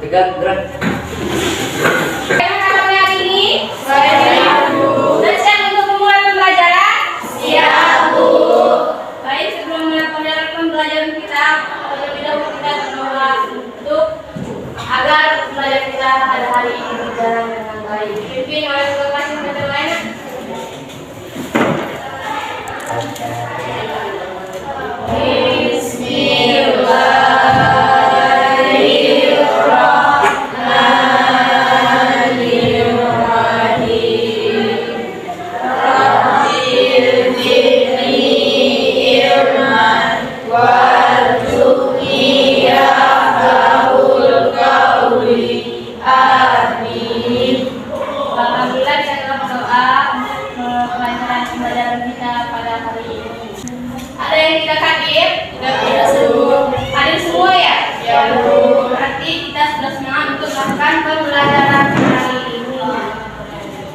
Gerak. Bagaimana hari ini? Sudah siap untuk memulai pembelajaran? Siap, Bu. Baik, sebelum memulai pembelajaran kita, terlebih dahulu kita berdoa untuk agar pembelajaran kita pada hari ini berjalan dengan baik. Pimpin oleh Tuhan kasih kita lain. Alhamdulillah kita dalam doa kelancaran pembelajaran kita pada hari ini. Ada yang tidak kaget? Tidak semua. Hadir semua ya? Ya, Bu. Berarti kita sudah semangat untuk melakukan pembelajaran hari ini.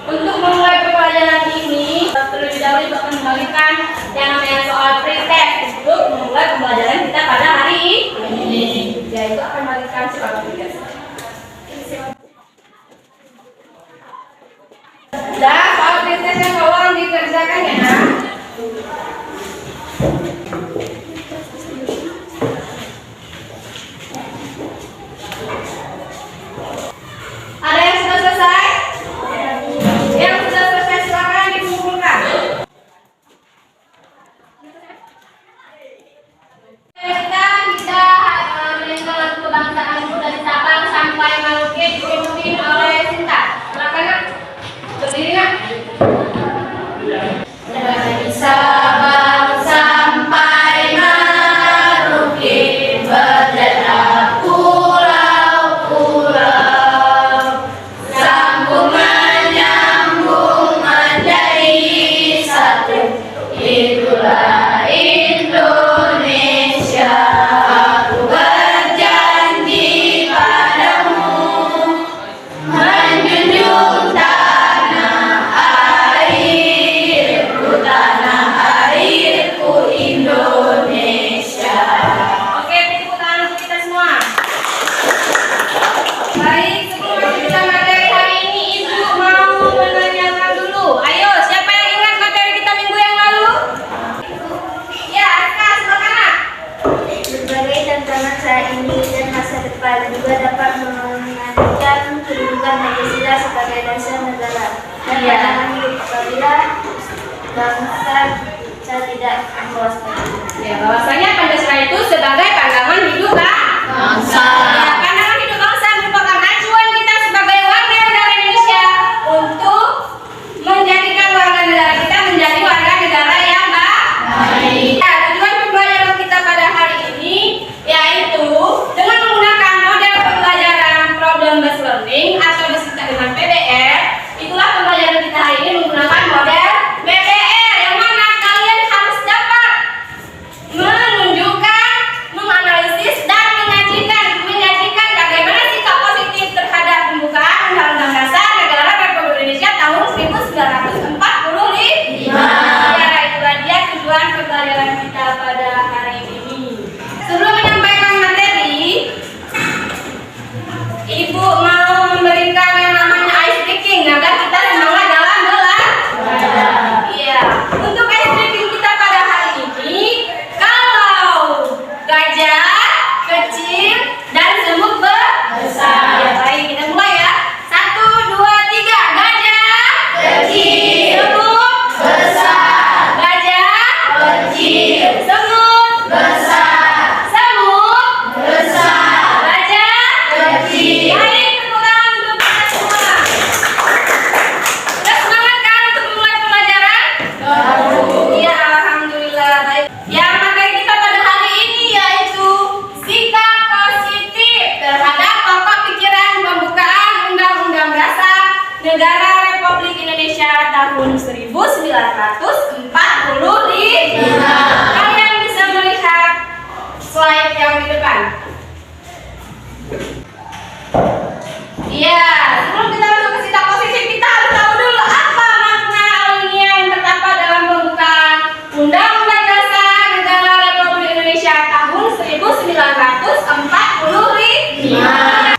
Untuk memulai pembelajaran ini, terlebih dahulu kita akan membagikan yang namanya soal pretest untuk memulai pembelajaran kita pada hari ini. Yaitu akan membagikan soal pretest. Sudah, soal pretestnya tolong dikerjakan ya, Nak. Ada yang sudah selesai? Yang sudah selesai silakan dikumpulkan. Kita menyanyikan lagu kebangsaanku dari Sabang sampai Maluku dipimpin oleh Sinta. Silakan, Nak. Berdiri, Nak. Dari Sabang sampai Merauke berderak pulau-pulau, sambung menyambung menjadi satu, itulah Indonesia. Aku berjanji padamu menjunjung tanah airku Indonesia. Oke, tepuk tangan untuk kita semua. Baik, sebelum kita materi hari ini, Ibu mau menanyakan dulu. Ayo, siapa yang ingat materi kita minggu yang lalu? Ya, Aska, silakan, Nak. Berbagai tantangan saat ini dan masa depan juga dapat mengancam kedudukan Pancasila sebagai dasar negara dan pandangan hidup apabila bangsa kita tidak mewaspadai. Ya, bahwasanya Pancasila itu sebagai pandangan hidup Bangsa. Ya, pandangan hidup bangsa merupakan acuan kita sebagai warga negara Indonesia untuk menjadikan warga negara kita menjadi warga negara yang baik. Ya, tujuan pembelajaran kita pada hari ini yaitu dengan menggunakan model pembelajaran problem based learning atau disingkat dengan PBL. Itulah pembelajaran kita hari ini menggunakan model PBL yang mana kalian harus dapat menunjukkan, menganalisis dan menyajikan bagaimana sikap positif terhadap pembukaan Undang-Undang Dasar Negara Republik Indonesia tahun 1945. Ya, itulah dia tujuan pembelajaran kita pada hari ini. Sebelum menyampaikan materi, Ibu mau memberikan yang namanya ice breaking agar kita semangat dalam belajar. Iya, untuk ice breaking kita pada hari ini, kalau gajah kecil dan semut besar. Ya, baik, kita mulai ya. 1, 2, 3. Gajah Kecil. semut Besar. gajah Kecil. semut Besar. semut Besar. gajah Kecil. Baik, tepuk tangan untuk kita semua. Sudah semangat kan untuk memulai pembelajaran? Iya, alhamdulillah. Baik. Yang materi kita pada hari ini yaitu sikap positif terhadap pokok pikiran pembukaan Undang-Undang Dasar Negara Republik Indonesia tahun 1945. Kalian bisa melihat slide yang di depan. Iya, sebelum kita masuk ke sikap positif, kita harus tahu dulu apa makna alinea yang terdapat dalam pembukaan Undang-Undang Dasar Negara Republik Indonesia tahun 1945.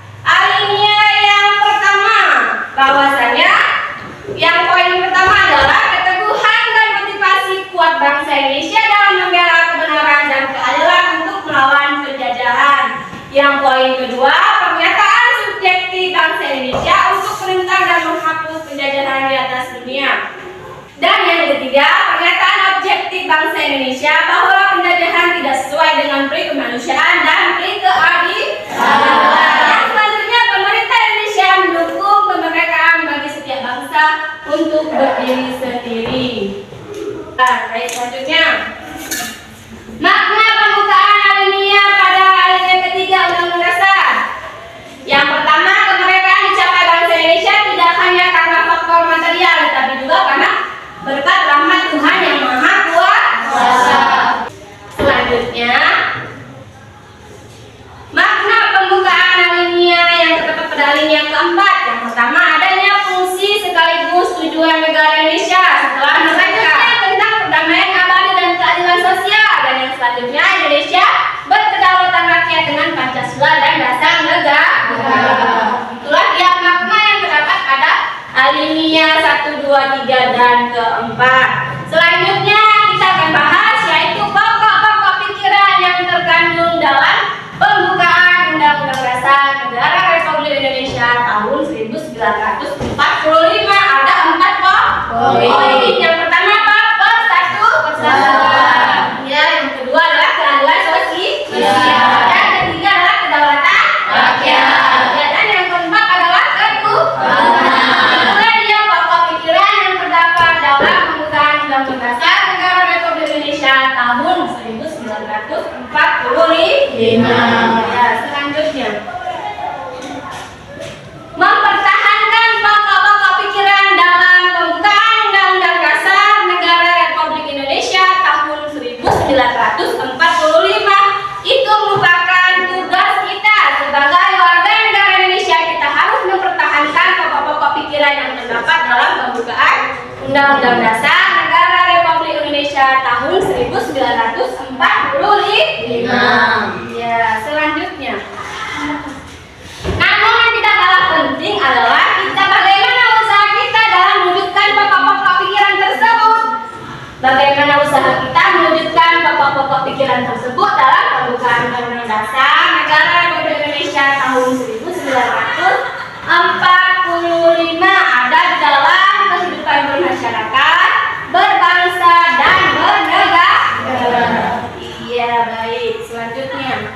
dan keempat. Selanjutnya kita akan bahas yaitu pokok-pokok pikiran yang terkandung dalam pembukaan Undang-Undang Dasar Negara Republik Indonesia tahun 1945. Ada 4 poin. Yang pertama apa? Persatuan. Ya, yang kedua adalah keadilan sosial. Yang ketiga adalah kedaulatan Rakyat. Ya, dan yang keempat adalah ketuhanan. Itulah dia pokok pikiran yang terdapat dalam pembukaan Undang-Undang Dasar Negara Republik Indonesia tahun 1945. Ya, selanjutnya mempertahankan pokok-pokok pikiran dalam pembukaan Undang-Undang Dasar Negara Republik Indonesia tahun 1945 itu merupakan tugas kita sebagai warga negara Indonesia. Kita harus mempertahankan pokok-pokok pikiran yang terdapat dalam pembukaan Undang-Undang Dasar Negara Republik Indonesia tahun 1945. Ya, selanjutnya. Namun yang tidak kalah penting adalah kita bagaimana usaha kita dalam mewujudkan pokok-pokok pikiran tersebut. Bagaimana usaha kita mewujudkan pokok-pokok pikiran tersebut dalam pembukaan Undang-Undang Dasar Negara Republik Indonesia tahun 1945 ada di dalam kehidupan bermasyarakat, berbangsa dan bernegara. Iya, baik. Selanjutnya,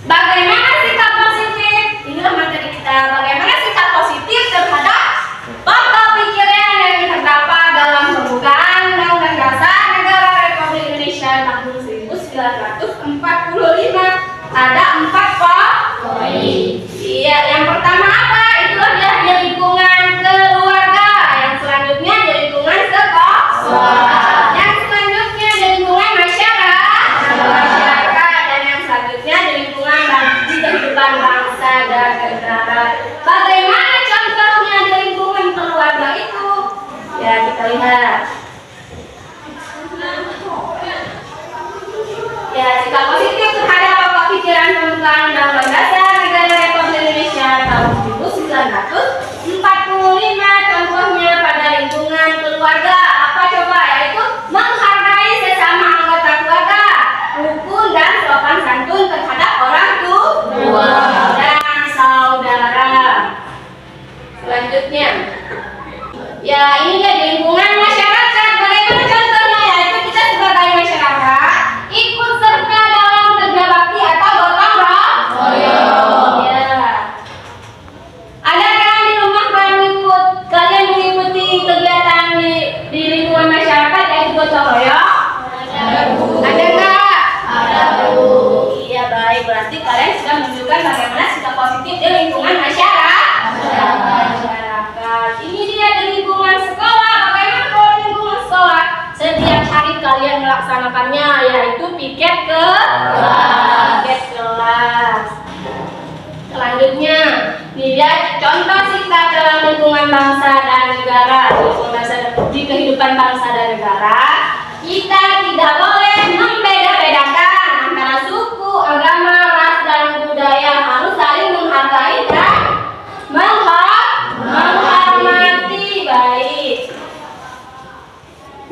bagaimana sikap positif? Inilah materi kita. Bagaimana sikap positif terhadap pokok pikiran yang terdapat dalam pembukaan Undang-Undang Dasar Negara Republik Indonesia tahun 1945. Ada 4 poin. Iya, yang pertama apa? Itu adalah di lingkungan keluarga. Yang selanjutnya di lingkungan sekolah. Yang selanjutnya di lingkungan masyarakat. Dan yang selanjutnya di lingkungan di kehidupan bangsa dan negara. Bagaimana contohnya di lingkungan keluarga itu? Ya, kita lihat. Ya, sikap positif terhadap pokok pikiran pembukaan Undang-Undang Dasar Negara Republik Indonesia tahun 1945. Contohnya pada lingkungan keluarga apa coba? Yaitu menghargai sesama anggota keluarga, rukun dan sopan santun terhadap orang tua dan saudara. Selanjutnya, ya ini dia di lingkungan masyarakat. Bagaimana contohnya? Yaitu kita sebagai masyarakat ikut serta dalam kerja bakti atau gotong royong. Ya. Adakah di rumah kalian mengikuti kegiatan di lingkungan masyarakat yaitu gotong royong? Ada nggak? Ada, Bu. Iya, baik. Berarti kalian sudah menunjukkan bagaimana sikap positif di lingkungan masyarakat. Ini dia di lingkungan sekolah. Bagaimana kalau di lingkungan sekolah? Setiap hari kalian melaksanakannya yaitu piket kelas. Selanjutnya, ini dia contoh sikap dalam lingkungan bangsa dan negara. Di kehidupan bangsa dan negara, kita tidak boleh membeda-bedakan antara suku, agama, ras, dan budaya. Harus saling menghargai dan menghormati. Baik.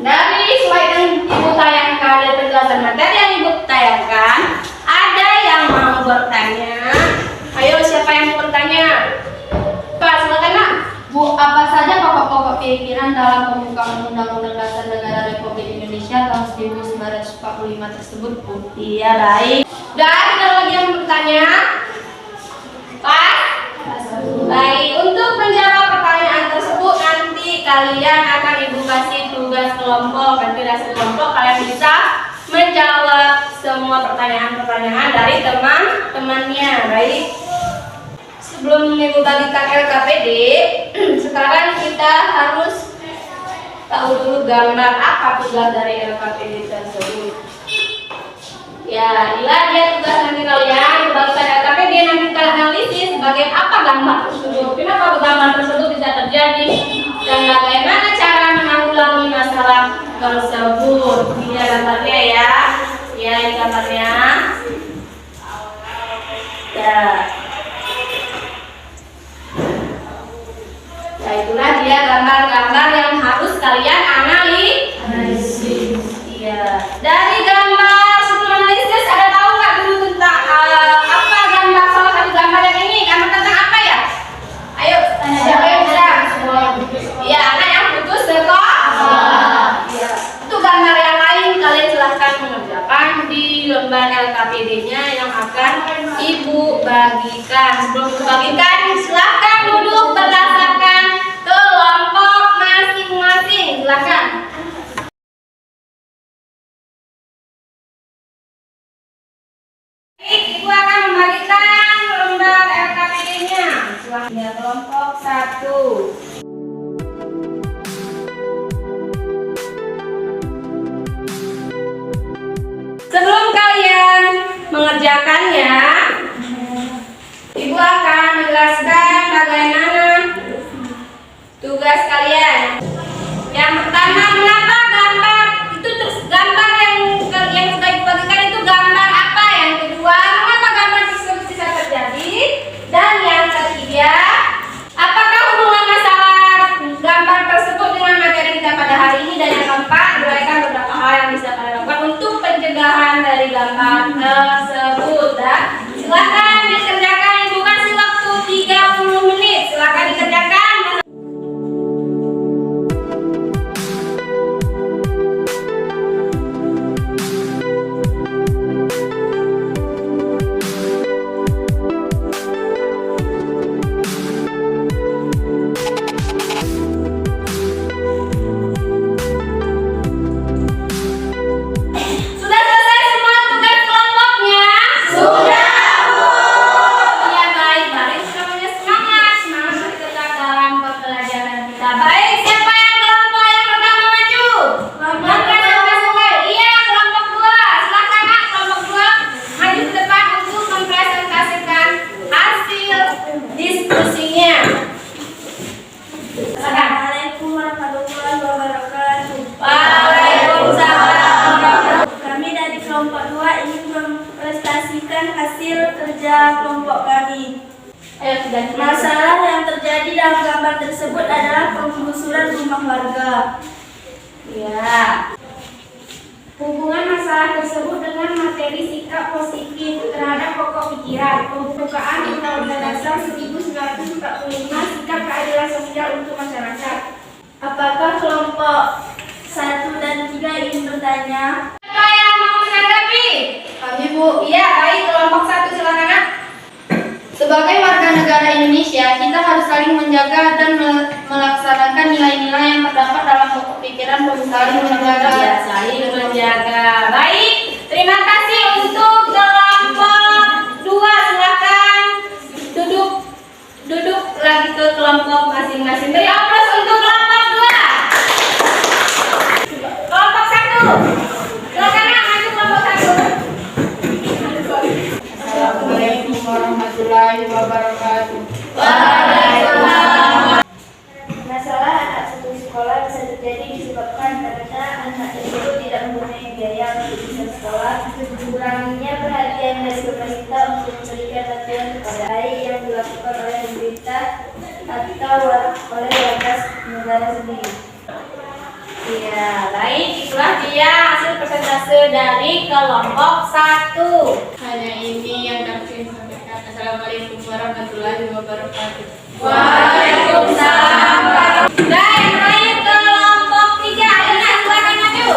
Dari slide yang Ibu tayangkan, dari penjelasan materi yang Ibu tayangkan, ada yang mau bertanya? Ayo, siapa yang mau bertanya? Pak, silakan, Nak. Bu, apa saja pokok-pokok pikiran dalam pembukaan Undang-Undang Dasar Negara Republik Indonesia tahun 1945 tersebut, Bu? Iya, baik. Dan ada lagi yang bertanya? Pak? Baik, untuk menjawab pertanyaan tersebut nanti kalian akan Ibu kasih tugas kelompok. Nanti hasil kelompok kalian bisa menjawab semua pertanyaan-pertanyaan dari teman-temannya. Baik. Sebelum Ibu bagikan LKPD, sekarang kita harus tahu dulu gambar apa tugas dari LKPD tersebut. Ya, inilah dia tugas nanti kalian. Ibu bagikan LKPD, nanti kalian analisis sebagai apa gambar tersebut, kenapa gambar tersebut bisa terjadi, dan bagaimana cara menanggulangi masalah tersebut. Ini gambarnya ya. Ya, ini gambarnya. Ya. Ya, itulah dia gambar-gambar yang sekalian analisis. Iya. Dari gambar sebelum analisis ada tahu nggak dulu tentang apa gambar salah satu gambar yang ini? Gambar tentang apa ya? Ayo, siapa yang bisa? Iya, anak yang putus sekolah. Iya. Itu gambar yang lain kalian silahkan mengerjakan di lembar LKPD-nya yang akan Ibu bagikan. Sebelum Ibu bagikan, silahkan duduk berdasarkan kelompok masing-masing. Silahkan. Ibu akan membagikan lembar LKPD-nya. Silahkan kelompok 1. Sebelum kalian mengerjakannya, Ibu akan menjelaskan bagaimana tugas kalian. Yang pertama, mengapa gambar itu gambar yang sudah dibagikan itu gambar apa? Yang kedua, mengapa gambar tersebut bisa terjadi? Dan yang ketiga, apakah hubungan masalah gambar tersebut dengan materi kita pada hari ini? Dan yang keempat, beragam beberapa hal yang bisa kalian lakukan untuk pencegahan dari gambar tersebut. Dan silakan dikerjakan. Ibu kasih waktu 30 menit. Silakan dikerjakan. Sudah selesai semua tugas kelompoknya? Sudah, Bu. Iya, baik. Mari semuanya semangat bekerja dalam pembelajaran kita. Baik, siapa yang kelompok yang pertama maju? Iya, kelompok 2. Silakan, Nak, kelompok 2 maju ke depan untuk mempresentasikan hasil diskusinya. Silakan. Assalamualaikum warahmatullahi wabarakatuh. Waalaikumsalam. Kami dari kelompok 2 ingin mempresentasikan hasil kerja kelompok kami. Ayo, sudah. Masalah yang terjadi dalam gambar tersebut adalah penggusuran rumah warga. Ya. Hubungan masalah tersebut dengan materi sikap positif terhadap pokok pikiran pembukaan Undang-Undang Dasar 1945 sikap keadilan sosial untuk masyarakat. Apakah kelompok 1 dan 3 ingin bertanya? Siapa yang mau menanggapi? Kami, Bu. Iya, baik, kelompok 1 silakan, Nak. Sebagai warga negara Indonesia, kita harus saling menjaga dan melaksanakan nilai-nilai yang terdapat dalam pokok pikiran pembukaan Undang-Undang Ya, saling menjaga. Baik, terima kasih untuk kelompok 2. Silakan duduk lagi ke kelompok masing-masing. Beri aplaus untuk kelompok 2. Kelompok 1. Silakan, Nak, maju kelompok 1. Assalamualaikum warahmatullahi wabarakatuh. Waalaikumsalam. Masalah anak putus sekolah bisa terjadi disebabkan karena anak tersebut tidak mempunyai biaya untuk bisa sekolah, kurangnya perhatian dari pemerintah untuk memberikan bantuan kepada baik yang dilakukan oleh pemerintah atau oleh warga negara sendiri. Iya, baik, itulah dia hasil persentase dari kelompok 1. Hanya ini yang dapat saya sampaikan. Assalamualaikum warahmatullahi wabarakatuh. Waalaikumsalam. Baik, naik ke kelompok 3. Ayo, Nak, silakan maju.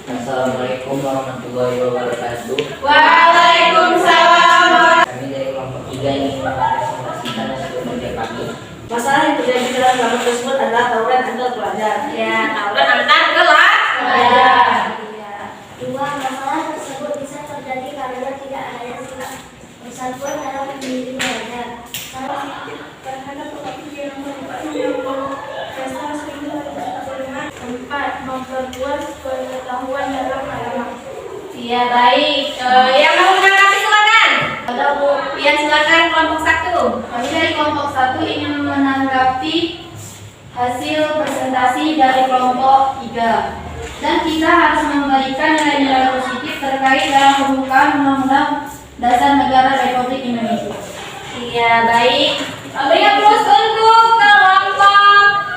Assalamualaikum warahmatullahi wabarakatuh. Waalaikumsalam. Kami dari kelompok 3 ingin mempresentasikan hasil kerja kami. Masalah yang terjadi dalam gambar tersebut adalah tawuran antar pelajar. Ya, tawuran antar kelas. Dua, masalah tersebut bisa terjadi karena tidak adanya sikap persatuan dalam pendiri belajar. Terhadap pokok yang prestasi 2045. 4, memperluas pengetahuan dalam agama. Iya, baik. Yang mau menanggapi silakan. Ada, Bu. Iya, silakan kelompok 1. Kami dari kelompok 1 ingin menanggapi hasil presentasi dari kelompok 3. Dan kita harus memberikan nilai-nilai positif terkait dalam pembukaan Undang-Undang Dasar Negara Republik Indonesia. Iya, baik. Beri aplaus untuk kelompok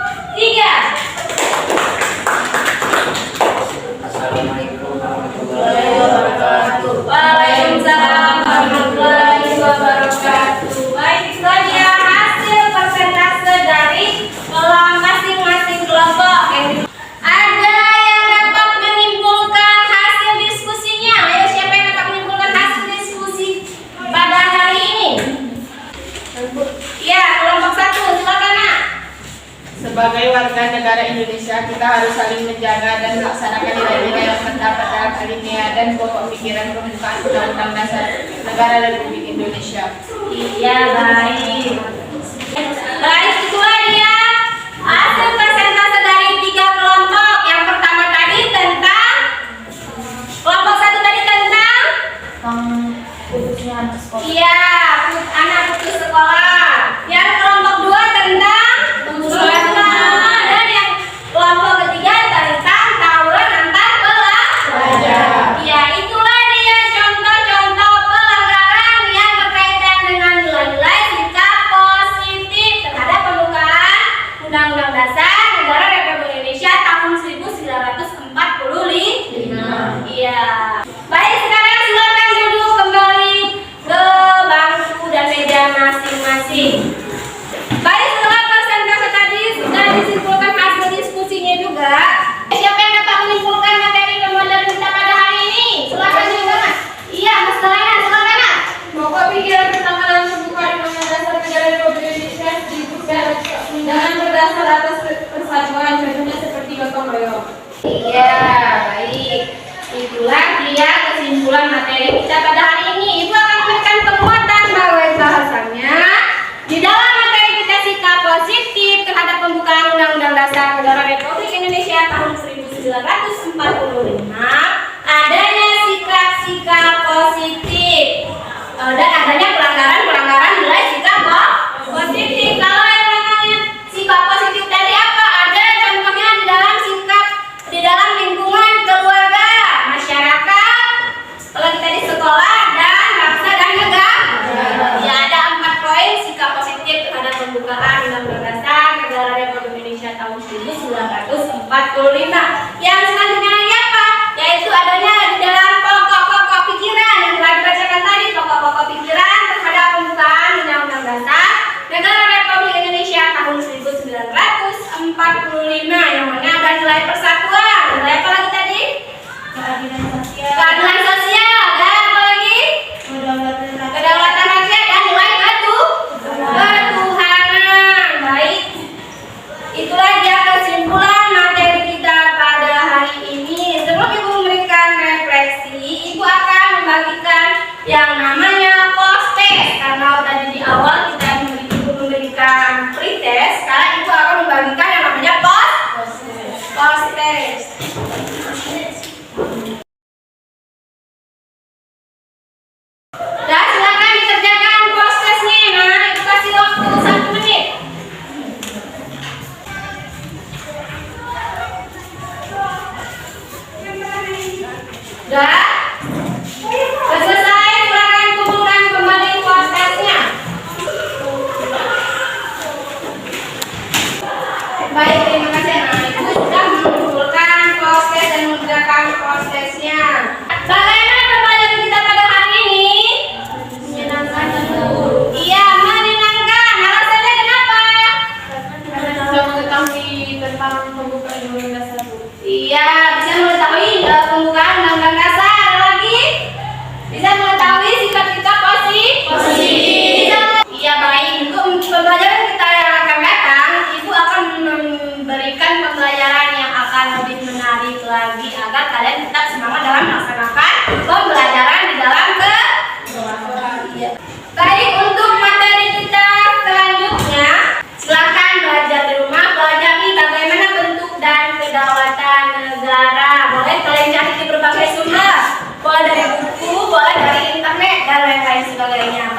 Sebagai warga negara Indonesia, kita harus saling menjaga dan melaksanakan nilai-nilai yang terdapat dalam alinea dan pokok pikiran pembukaan Undang-Undang Dasar Negara Republik Indonesia. Iya, baik. Baik, itulah dia hasil persentase dari 3 kelompok. Yang pertama tadi tentang kelompok 1 tadi tentang Putusnya anak sekolah. iya, anak putus sekolah. Yang kelompok 2 tentang sholat jumat. Dan yang kelompok ketiga tentang tawuran antar pelajar. Ya, itulah dia contoh-contoh pelanggaran yang berkaitan dengan nilai-nilai sikap positif terhadap pembukaan Undang-Undang Dasar Negara Republik Indonesia tahun 1945. Iya. Baik, sekarang silakan duduk kembali ke bangku dan meja masing-masing. Baik, setelah persentase tadi sudah disimpulkan hasil diskusinya juga. Siapa yang dapat menyimpulkan materi pembelajaran kita pada hari ini? Silakan juga, Mas. Iya, Mas Dalayan, silakan, Mas. Pokok pikiran pertama dalam pembukaan Undang-Undang Dasar Negara Republik Indonesia disebutkan dengan berdasar atas persatuan, contohnya seperti gotong royong. Iya, baik. Itulah dia kesimpulan materi kita pada hari ini. Ibu akan memberikan penguatan bahasanya di dalam materi kita sikap positif terhadap pembukaan Undang-Undang Dasar Negara Republik Indonesia tahun 1945. Adanya sikap-sikap positif dan adanya pelanggaran nilai sikap positif. Kalau yang namanya sikap positif tadi apa? Ada contohnya di dalam sikap di dalam lingkungan keluarga, masyarakat, kalau kita di sekolah dan bangsa dan negara. Ya, ada 4 poin sikap positif terhadap pembukaan Undang-Undang Dasar Negara Republik Indonesia tahun 1945. Yang selanjutnya lagi apa? Yaitu adanya di dalam pokok-pokok pikiran yang telah dibacakan tadi, pokok-pokok pikiran terhadap pembukaan Undang-Undang Dasar Negara Republik Indonesia tahun 1945, yang mana ada nilai persatuan, nilai apa lagi tadi? Keadilan sosial. Keadilan sosial, dan apa lagi? Kedaulatan rakyat dan nilai ketuhanan. Baik, itulah dia kesimpulan materi kita pada hari ini. Sebelum Ibu memberikan refleksi, Ibu akan membagikan yang namanya post-test. Karena tadi di awal kita memberikan pretest, sekarang Ibu akan membagikan yang namanya post-test. Dan silakan dikerjakan post-testnya. Nah, Ibu kasih waktu 1 menit. Sudah? Sudah selesai, silakan kumpulkan kembali post-testnya. Baik, terima kasih. Nah, Ibu sudah mengumpulkan post-test dan mengerjakan post-testnya. Bagaimana pembelajaran kita pada hari ini? Menyenangkan. Iya, menyenangkan. Alasannya kenapa? Bisa mengetahui tentang pembukaan Undang-Undang Dasar. Iya, bisa mengetahui pembukaan Undang-Undang Dasar. Ada lagi? Bisa mengetahui sikap-sikap positif. Iya, baik. Untuk pembelajaran kita yang akan datang, Ibu akan memberikan pembelajaran yang akan lebih menarik lagi agar kalian tetap semangat dalam melaksanakan pembelajaran di dalam Iya. Baik, untuk materi kita selanjutnya, silakan belajar di rumah, pelajari bagaimana bentuk dan kedaulatan negara. Boleh kalian cari di berbagai sumber, boleh dari buku, boleh dari internet dan lain-lain sebagainya.